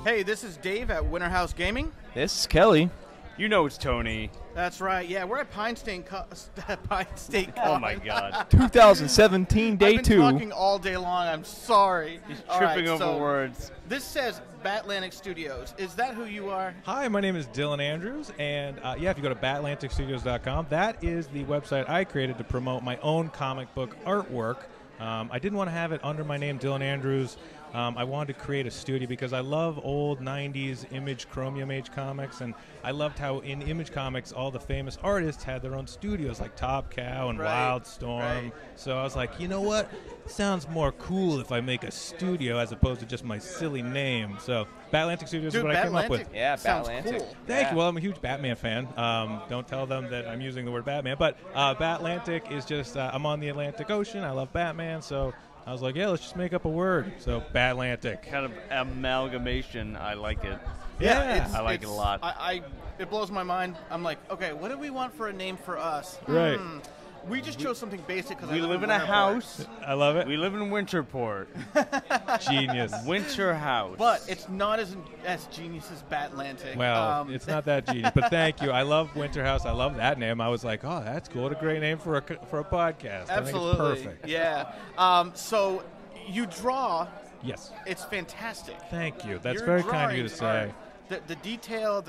Hey, this is Dave at Winter House Gaming. This is Kelly. You know it's Tony. That's right. Yeah, we're at Pine State Oh my God. 2017 day I've been 2. talking all day long. I'm sorry. He's All tripping right, over so words. This says Batlantic Studios. Is that who you are? Hi, my name is Dylan Andrews, and if you go to batlanticstudios.com, that is the website I created to promote my own comic book artwork. I didn't want to have it under my name, Dylan Andrews. I wanted to create a studio because I love old 90s Image Chromium Age comics, and I loved how in Image Comics all the famous artists had their own studios like Top Cow and Wildstorm. Right. So I was like, you know what? It sounds more cool if I make a studio as opposed to just my silly name. So Batlantic Studios is what I came up with. Yeah, Sounds Batlantic. cool. Thank you. Well, I'm a huge Batman fan. Don't tell them that I'm using the word Batman. But Batlantic is just, I'm on the Atlantic Ocean. I love Batman. So I was like, yeah, let's just make up a word. So Batlantic. Kind of amalgamation. I like it. Yeah. I like it a lot. It blows my mind. I'm like, okay, what do we want for a name for us? Right. We just chose something basic because We live in a house. I love it. We live in Winterport. Genius. Winter House. But it's not as genius as Batlantic. Well, it's not that genius, but thank you. I love Winter House. I love that name. I was like, oh, that's cool. What a great name for a podcast. Absolutely. I think it's perfect. Yeah. So you draw. Yes. It's fantastic. Thank you. That's Your very kind of you to drawings say. The detail,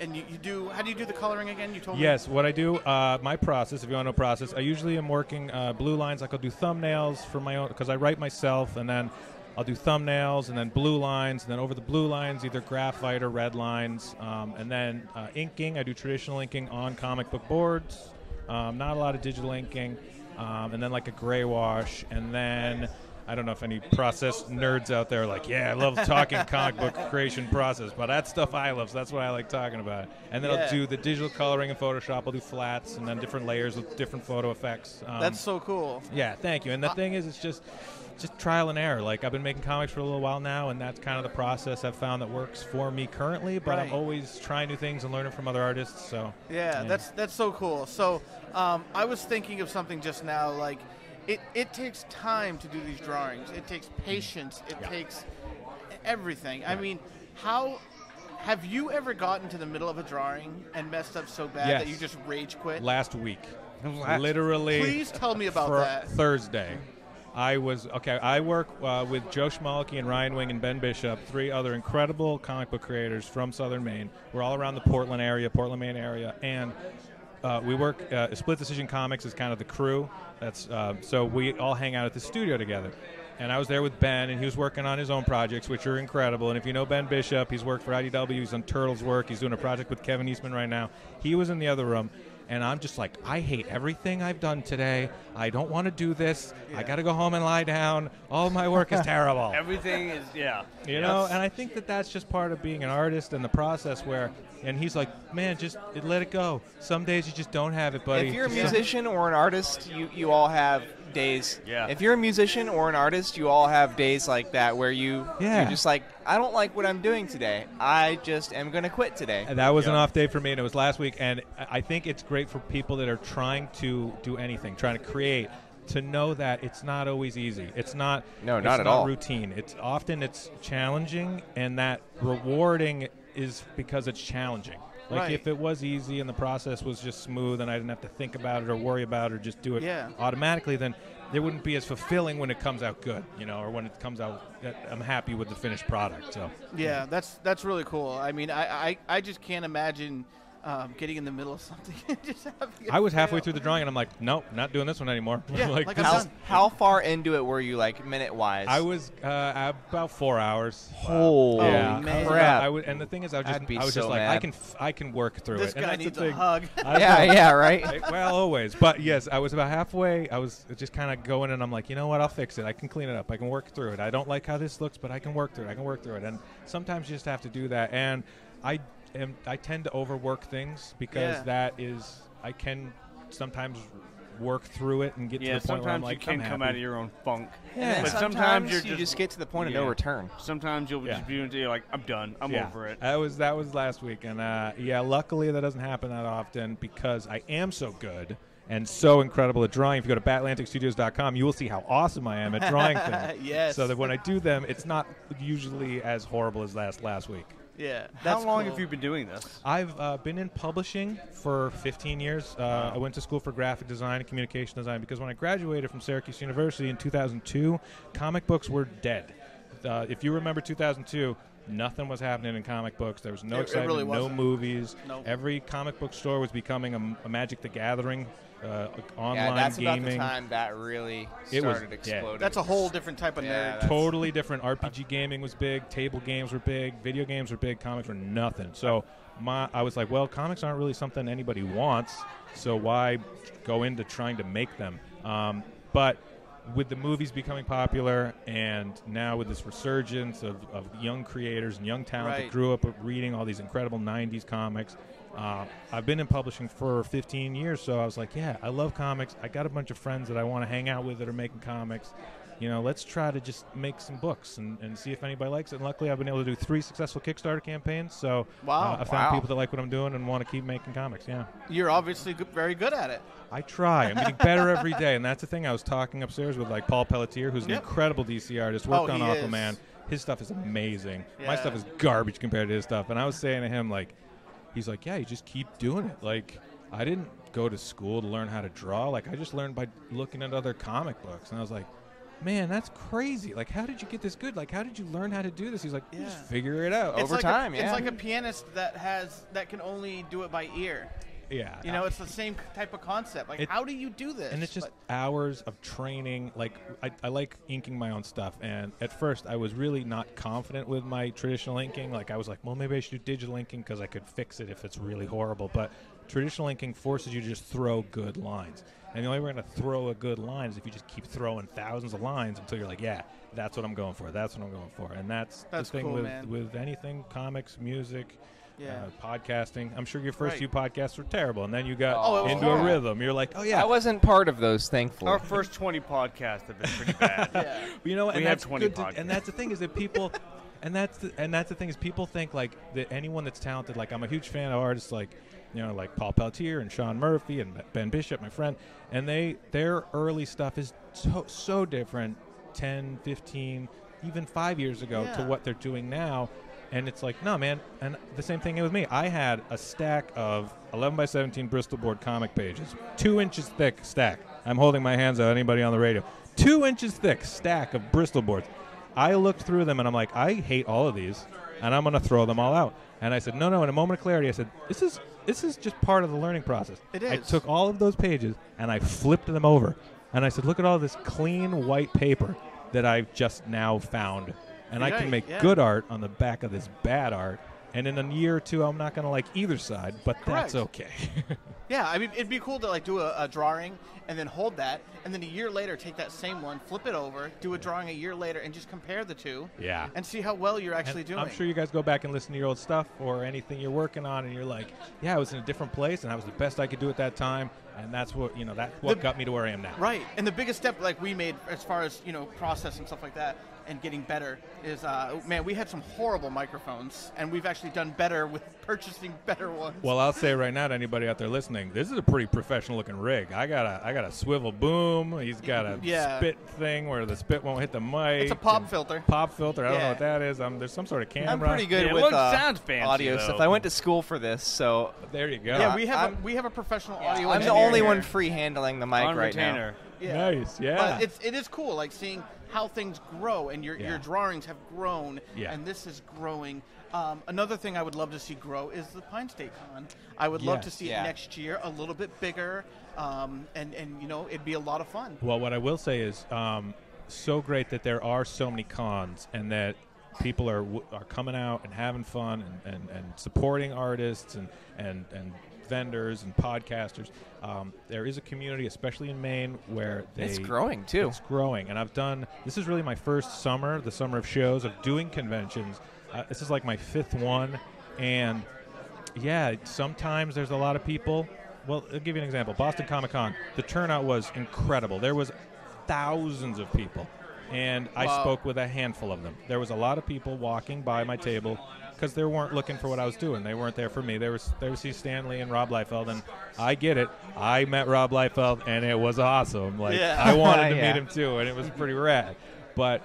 and you do. How do you do the coloring again? You told me. Yes, what I do, my process, if you want to know process, I usually am working blue lines. Like I'll do thumbnails for my own, because I write myself, and then I'll do thumbnails, and then blue lines, and then over the blue lines, either graphite or red lines, and then inking. I do traditional inking on comic book boards, not a lot of digital inking, and then like a gray wash, and then I don't know if any process nerds out there are like, yeah, I love talking comic book creation process, but that's stuff I love, so that's what I like talking about. And then I'll do the digital coloring in Photoshop. I'll do flats and then different layers with different photo effects. That's so cool. Yeah, thank you. And the thing is, it's just trial and error. Like, I've been making comics for a little while now, and that's kind of the process I've found that works for me currently, but I'm always trying new things and learning from other artists. So Yeah, that's so cool. So I was thinking of something just now, like, It takes time to do these drawings. It takes patience. It takes everything. I mean, how have you ever gotten to the middle of a drawing and messed up so bad that you just rage quit? Last week. Literally. Please tell me about that. Thursday. I work with Joe Schmalke and Ryan Wing and Ben Bishop, 3 other incredible comic book creators from Southern Maine. We're all around the Portland, Maine area, and we work. Split Decision Comics is kind of the crew. That's so we all hang out at the studio together. And I was there with Ben, and he was working on his own projects, which are incredible. And if you know Ben Bishop, he's worked for IDW. He's on Turtles work. He's doing a project with Kevin Eastman right now. He was in the other room. And I'm just like, I hate everything I've done today. I don't want to do this. I got to go home and lie down. All my work is terrible. Everything is, You know, and I think that that's just part of being an artist and the process where, and he's like, man, just let it go. Some days you just don't have it, buddy. If you're a musician or an artist, you all have days. Yeah. If you're a musician or an artist, you all have days like that where you're just like, I don't like what I'm doing today. I just am going to quit today. And that was an off day for me, and it was last week. And I think it's great for people that are trying to do anything, trying to create, to know that it's not always easy. It's not. No, it's not at not all. routine. It's often challenging, and that rewarding is because it's challenging. Like if it was easy and the process was just smooth and I didn't have to think about it or worry about it or just do it automatically, then it wouldn't be as fulfilling when it comes out good, or when it comes out I'm happy with the finished product. So yeah, that's really cool. I mean, I just can't imagine getting in the middle of something and just having it I was halfway fail. through the drawing and I'm like, nope, not doing this one anymore. Yeah, like I'm done. How far into it were you, like, minute-wise? I was about 4 hours. Holy man. crap. And the thing is, I was so just like, mad. I can work through This it. And guy that's needs the a thing. hug. Yeah, right? Well, always. But yes, I was about halfway. I was just kind of going, and I'm like, you know what? I'll fix it. I can clean it up. I can work through it. I don't like how this looks, but I can work through it. And sometimes you just have to do that. And I tend to overwork things because that is, I can sometimes work through it and get to the point where I'm like, sometimes you can come out of your own funk. Yeah, But sometimes you just get to the point of no return. Sometimes you'll just be you're like, I'm done. I'm over it. That was last week, and luckily that doesn't happen that often because I am so good and so incredible at drawing. If you go to batlanticstudios.com, you will see how awesome I am at drawing things. Yes. So that when I do them, it's not usually as horrible as last week. Yeah. How long have you been doing this? I've been in publishing for 15 years. I went to school for graphic design and communication design because when I graduated from Syracuse University in 2002, comic books were dead. If you remember 2002, nothing was happening in comic books. There was no excitement, really no wasn't. movies. Nope. Every comic book store was becoming a Magic the Gathering, online Yeah, that's gaming. about the time that really It was- started yeah. exploding. That's a whole different type of Yeah, nerd. that's- Totally different. RPG gaming was big. Table games were big. Video games were big. Comics were nothing. So I was like, well, comics aren't really something anybody wants, so why go into trying to make them? But with the movies becoming popular and now with this resurgence of young creators and young talent that grew up reading all these incredible 90s comics, I've been in publishing for 15 years, so I was like, yeah, I love comics. I got a bunch of friends that I want to hang out with that are making comics. Let's try to just make some books and see if anybody likes it. And luckily, I've been able to do 3 successful Kickstarter campaigns, so I found people that like what I'm doing and want to keep making comics, yeah. You're obviously very good at it. I try. I'm getting better every day, and that's the thing. I was talking upstairs with Paul Pelletier, who's an incredible DC artist, worked on Aquaman. His stuff is amazing. Yeah. My stuff is garbage compared to his stuff. And I was saying to him, he's like, yeah, you just keep doing it. I didn't go to school to learn how to draw. I just learned by looking at other comic books. And I was like, man, that's crazy. How did you get this good? How did you learn how to do this? He's like, you just figure it out. Over time, It's like a pianist that can only do it by ear. Yeah. It's the same type of concept. How do you do this? And it's just hours of training. I like inking my own stuff. And at first, I was really not confident with my traditional inking. I was like, well, maybe I should do digital inking because I could fix it if it's really horrible. But traditional inking forces you to just throw good lines. And the only way we're going to throw a good line is if you just keep throwing thousands of lines until you're like, yeah, that's what I'm going for. That's what I'm going for. And that's the thing cool, with anything, comics, music, Yeah. Podcasting. I'm sure your first few podcasts were terrible, and then you got it into a rhythm. You're like, oh yeah. I wasn't part of those, thankfully. Our first 20 podcasts have been pretty bad. Yeah. You know, and we that's have 20 good to, podcasts. and that's the thing is that people, and that's the thing is people think that anyone that's talented. I'm a huge fan of artists like Paul Pelletier and Sean Murphy and Ben Bishop, my friend, and their early stuff is so different 10, 15, even 5 years ago to what they're doing now. And it's like, no, man. And the same thing with me. I had a stack of 11 by 17 Bristol board comic pages, 2 inches thick stack. I'm holding my hands out, anybody on the radio. 2 inches thick stack of Bristol boards. I looked through them and I'm like, I hate all of these, and I'm going to throw them all out. And I said, no. In a moment of clarity, I said, this is just part of the learning process. It is. I took all of those pages and I flipped them over. And I said, look at all this clean white paper that I've just now found. And I can make good art on the back of this bad art. And in a year or two, I'm not going to like either side, but that's okay. Yeah, I mean, it'd be cool to do a drawing and then hold that, and then a year later take that same one, flip it over, do a drawing a year later, and just compare the two. Yeah. And see how well you're actually doing. I'm sure you guys go back and listen to your old stuff or anything you're working on, and you're like, yeah, I was in a different place, and that was the best I could do at that time, and that's what got me to where I am now. Right. And the biggest step we made as far as process and stuff like that and getting better is we had some horrible microphones, and we've actually done better with purchasing better ones. Well, I'll say right now to anybody out there listening, this is a pretty professional looking rig. I got a swivel boom. He's got a spit thing where the spit won't hit the mic. It's a pop filter. Pop filter. I don't know what that is. There's some sort of camera. I'm pretty good with audio stuff. I went to school for this, so there you go. Yeah, we have a professional audio I'm engineer the only here. one free handling the mic right now. Yeah. Nice, yeah. But it is cool, seeing how things grow, and your drawings have grown, and this is growing. Another thing I would love to see grow is the Pine State Con. I would love to see it next year, a little bit bigger, and it'd be a lot of fun. Well, what I will say is so great that there are so many cons, and that people are coming out and having fun and supporting artists and vendors and podcasters. There is a community, especially in Maine, where it's growing too. It's growing, and this is really my first summer, the summer of shows, of doing conventions. This is like my 5th one, and sometimes there's a lot of people. Well, I'll give you an example. Boston Comic Con, the turnout was incredible. There was thousands of people, and I spoke with a handful of them. There was a lot of people walking by my table because they weren't looking for what I was doing. They weren't there for me. They were see Stan Lee and Rob Liefeld, and I get it. I met Rob Liefeld, and it was awesome. Like I wanted to meet him too, and it was pretty rad. But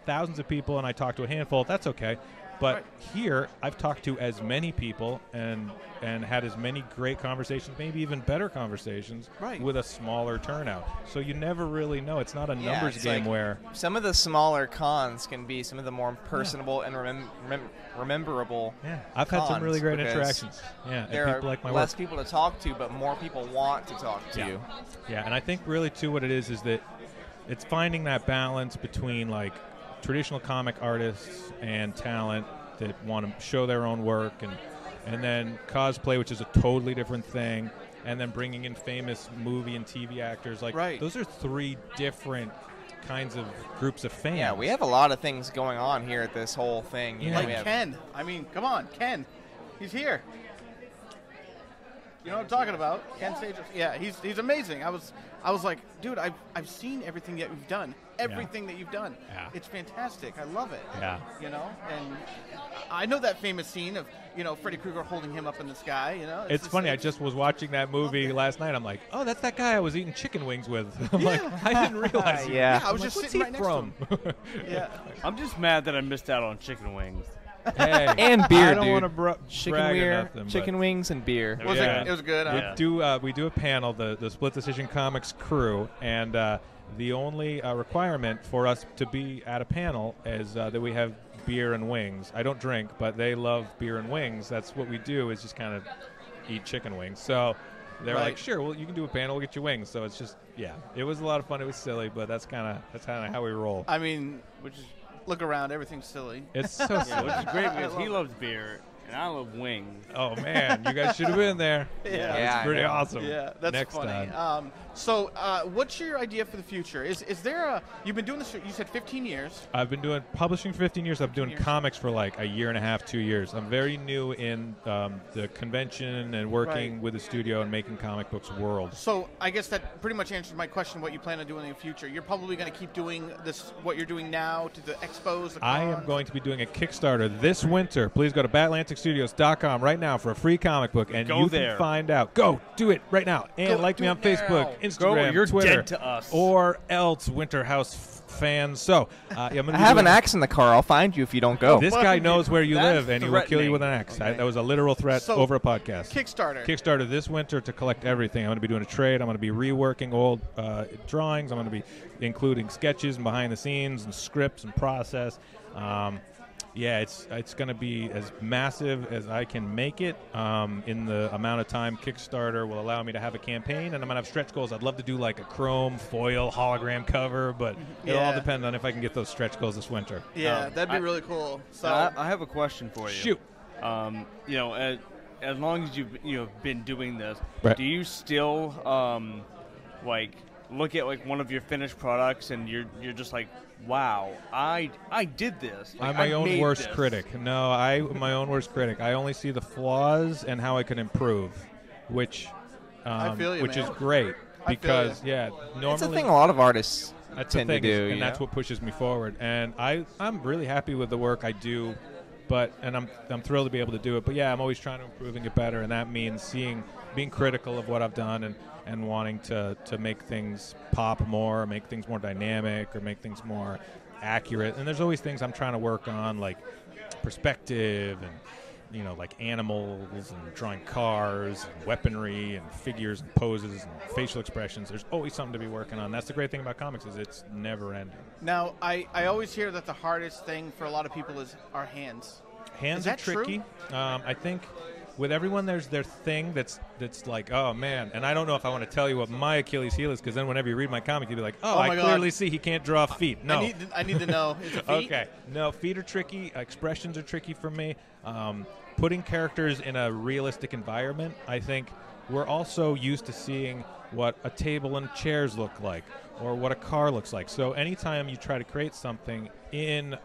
thousands of people, and I talked to a handful. That's okay. But here, I've talked to as many people and had as many great conversations, maybe even better conversations, with a smaller turnout. So you never really know. It's not a numbers game where some of the smaller cons can be some of the more personable and rememberable. Yeah, I've had some really great interactions. Yeah, there and people are like my less work. people to talk to, but more people want to talk to you. Yeah, and I think really too what it is that it's finding that balance between like traditional comic artists and talent that want to show their own work, and then cosplay, which is a totally different thing, and then bringing in famous movie and TV actors. Like those are three different kinds of groups of fans. Yeah, we have a lot of things going on here at this whole thing. You know, like Ken. I mean, come on, Ken. He's here. You know what I'm talking about? Ken Sage. Yeah, he's amazing. I was like, dude, I've seen everything that you've done. Everything that you've done. Yeah. It's fantastic. I love it. Yeah. You know, and I know that famous scene of, you know, Freddy Krueger holding him up in the sky, you know. It's funny. I just was watching that movie last night. I'm like, oh, that's that guy I was eating chicken wings with. I'm like, I didn't realize. I was just sitting right next to him. Yeah. I'm just mad that I missed out on chicken wings. Hey, and beer, I don't want to chicken wings and beer. It was good. We do a panel, the Split Decision Comics crew, and the only requirement for us to be at a panel is that we have beer and wings. I don't drink, but they love beer and wings. That's what we do, is just kind of eat chicken wings. So they're like, sure, well, you can do a panel, we'll get you wings. So it's just, it was a lot of fun. It was silly, but that's kind of how we roll. I mean, look around, everything's silly. It's so silly. Which is great because he loves beer and I love wings. Oh man, you guys should have been there. It's pretty awesome. Yeah, that's Next funny. time. So, what's your idea for the future? Is there you've been doing this? You said 15 years. I've been doing publishing 15 years. I've been doing comics for like a year and a half, 2 years. I'm very new in the convention and working with the studio and making comic books world. So I guess that pretty much answers my question. What you plan on doing in the future? You're probably going to keep doing this. What you're doing now to the expos. I am going to be doing a Kickstarter this winter. Please go to BatlanticStudios.com right now for a free comic book, and you can find out. Go do it right now, and like me on Facebook, Instagram, you're Twitter, dead to us. or else Winterhouse fans. So I'm gonna I have an axe in the car. I'll find you if you don't go. This guy knows where you live, and he will kill you with an axe. That was a literal threat over a podcast. Kickstarter this winter to collect everything. I'm going to be doing a trade. I'm going to be reworking old drawings. I'm going to be including sketches and behind the scenes and scripts and process. It's going to be as massive as I can make it in the amount of time Kickstarter will allow me to have a campaign, and I'm going to have stretch goals. I'd love to do like a chrome foil hologram cover, but it'll all depend on if I can get those stretch goals this winter. Yeah, that'd be really cool. So I have a question for you. Shoot. You know, as long as you've been doing this, do you still like look at like one of your finished products and you're just like, wow, I did this. Like, I'm my own worst critic. No, I'm my own worst critic. I only see the flaws and how I can improve, which is great because normally it's a thing a lot of artists tend to do, and that's what pushes me forward. And I'm really happy with the work I do, and I'm thrilled to be able to do it. But I'm always trying to improve and get better, and that means being critical of what I've done and wanting to make things pop more, make things more dynamic, or make things more accurate. And there's always things I'm trying to work on, like perspective and, like animals and drawing cars and weaponry and figures and poses and facial expressions. There's always something to be working on. That's the great thing about comics, is it's never ending. Now, I always hear that the hardest thing for a lot of people is our hands. Hands are tricky. I think with everyone, there's their thing that's like, oh man, and I don't know if I want to tell you what my Achilles heel is, because then whenever you read my comic, you'll be like, I clearly see he can't draw feet. No, I need to know. Is it feet? Okay, no, feet are tricky. Expressions are tricky for me. Putting characters in a realistic environment, I think we're also used to seeing what a table and chairs look like, or what a car looks like. So anytime you try to create something in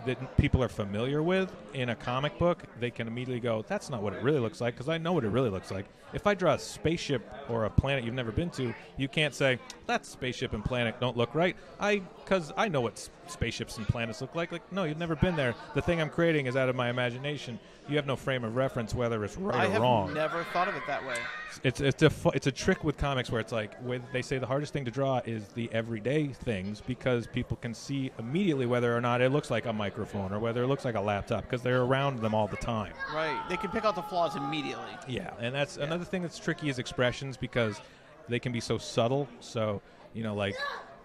that people are familiar with in a comic book, they can immediately go, that's not what it really looks like, because I know what it really looks like. If I draw a spaceship or a planet you've never been to, you can't say, that spaceship and planet don't look right, because I know what spaceships and planets look like. Like, no, you've never been there. The thing I'm creating is out of my imagination. You have no frame of reference whether it's right or wrong. I have never thought of it that way. It's a trick with comics where it's like they say the hardest thing to draw is the everyday things, because people can see immediately whether or not it looks like a microphone or whether it looks like a laptop, because they're around them all the time. Right. They can pick out the flaws immediately. Yeah, and that's another thing that's tricky is expressions, because they can be so subtle. So, like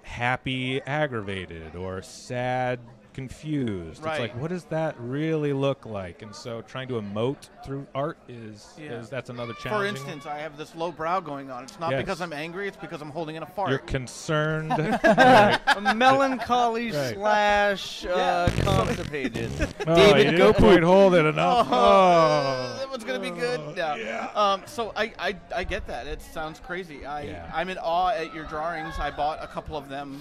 happy aggravated or sad confused. Right. It's like, what does that really look like? And so trying to emote through art is that's another challenge. For instance, I have this low brow going on. It's not because I'm angry, it's because I'm holding in a fart. You're concerned. A melancholy slash constipated. David, go quite hold it enough. That one's going to be good. Yeah. So I get that. It sounds crazy. I'm in awe at your drawings. I bought a couple of them.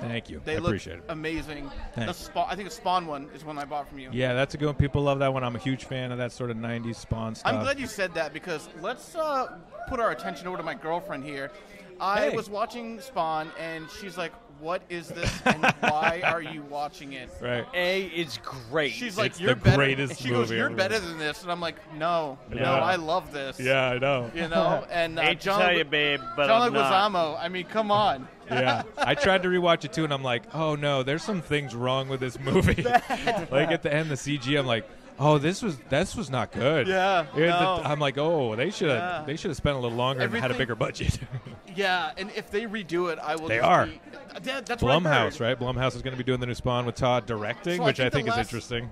Thank you. They I look appreciate it. Amazing. Thanks. I think the Spawn one is one I bought from you. Yeah, that's a good one. People love that one. I'm a huge fan of that sort of 90s Spawn stuff. I'm glad you said that, because let's put our attention over to my girlfriend here. I was watching Spawn, and she's like, what is this, and why are you watching it? Right. It's great. She's like, it's you're the better. greatest She goes, movie you're ever. better than this. And I'm like, no, Yeah. I love this. Yeah, I know. And hate to John, tell you, babe, but John I'm not. Leguizamo, I mean, come on. Yeah, I tried to rewatch it too, and I'm like, oh no, there's some things wrong with this movie. Like at the end, the CG, I'm like, oh, this was not good. Yeah, no. I'm like, oh, they should have spent a little longer and had a bigger budget. Yeah, and if they redo it, I will. They are. That's what I Blumhouse, heard. right? Blumhouse is going to be doing the new Spawn with Todd directing, So which I think the is last- interesting.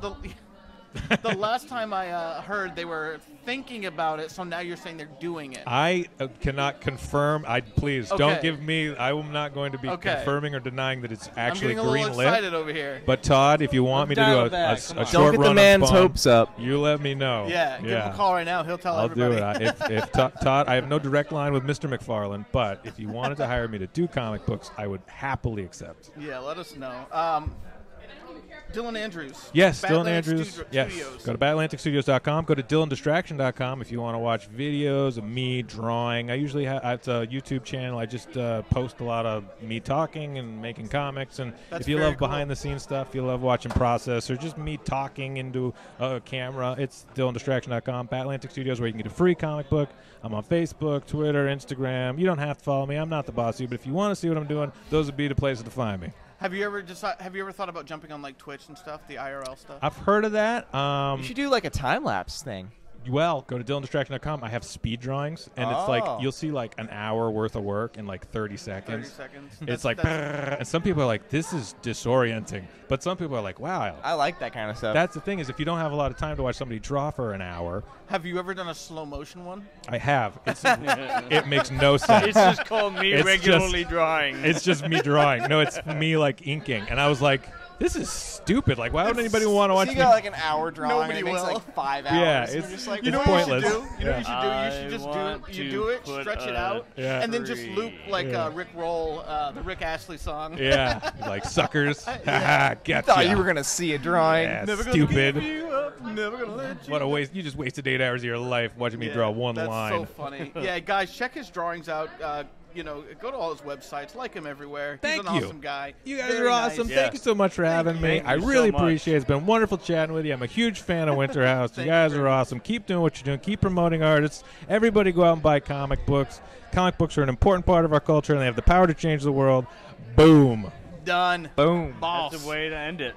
The last time I heard, they were thinking about it, so now you're saying they're doing it. I cannot confirm. Please don't Okay. give me. I am not going to be confirming or denying that it's actually I'm getting a little green excited lit. over here. But Todd, if you want me to do Dial a it back. Come on. short Don't get run the on man's Spawn, hopes up. you let me know. Yeah, give him a call right now. He'll tell I'll everybody. do it. If Todd, I have no direct line with Mr. McFarlane, but if you wanted to hire me to do comic books, I would happily accept. Yeah, let us know. Dylan Andrews. Yes, Dylan Batlantic Andrews. Yes. Studios. Go to BatlanticStudios.com. Go to DylanDistraction.com if you want to watch videos of me drawing. I usually have it's a YouTube channel. I just post a lot of me talking and making comics. And That's if you very love behind-the-scenes stuff, you love watching process, or just me talking into a camera, it's DylanDistraction.com. Batlantic Studios, where you can get a free comic book. I'm on Facebook, Twitter, Instagram. You don't have to follow me. I'm not the boss of you, but if you want to see what I'm doing, those would be the places to find me. Have you ever thought about jumping on like Twitch and stuff, the IRL stuff? I've heard of that. You should do like a time-lapse thing. Well, go to DylanDistraction.com. I have speed drawings, and it's like you'll see like an hour worth of work in like 30 seconds. 30 seconds. It's like, and some people are like, this is disorienting. But some people are like, wow. I like that kind of stuff. That's the thing, is if you don't have a lot of time to watch somebody draw for an hour. Have you ever done a slow motion one? I have. It makes no sense. It's just called me It's regularly drawing. It's just me drawing. No, it's me like inking. And I was like, this is stupid. Like, why would anybody want to watch So you me? got like an hour drawing, Nobody and it makes will. like 5 hours. Yeah, and it's- you're just like, You know It's what pointless. you should do? You know what you should do? I You should just want do to it, put stretch it a out, Yeah. and then just loop like Yeah. Rick Roll, the Rick Astley song. Yeah, like suckers. Yeah. Gotcha. thought you were gonna see a drawing. Yeah, Never gonna stupid. give you up, never gonna let you What a waste! You just wasted 8 hours of your life watching me draw one that's line. so funny. Yeah, guys, check his drawings out. Go to all his websites, like him everywhere. Thank He's an you. awesome guy. You guys Very are awesome. nice. Thank you so much for having me. Thank I you really so much. appreciate it. It's been wonderful chatting with you. I'm a huge fan of Winter House. You Thank guys you. are awesome. Keep doing what you're doing. Keep promoting artists. Everybody go out and buy comic books. Comic books are an important part of our culture, and they have the power to change the world. Boom. Done. Boom. Boss. That's the way to end it.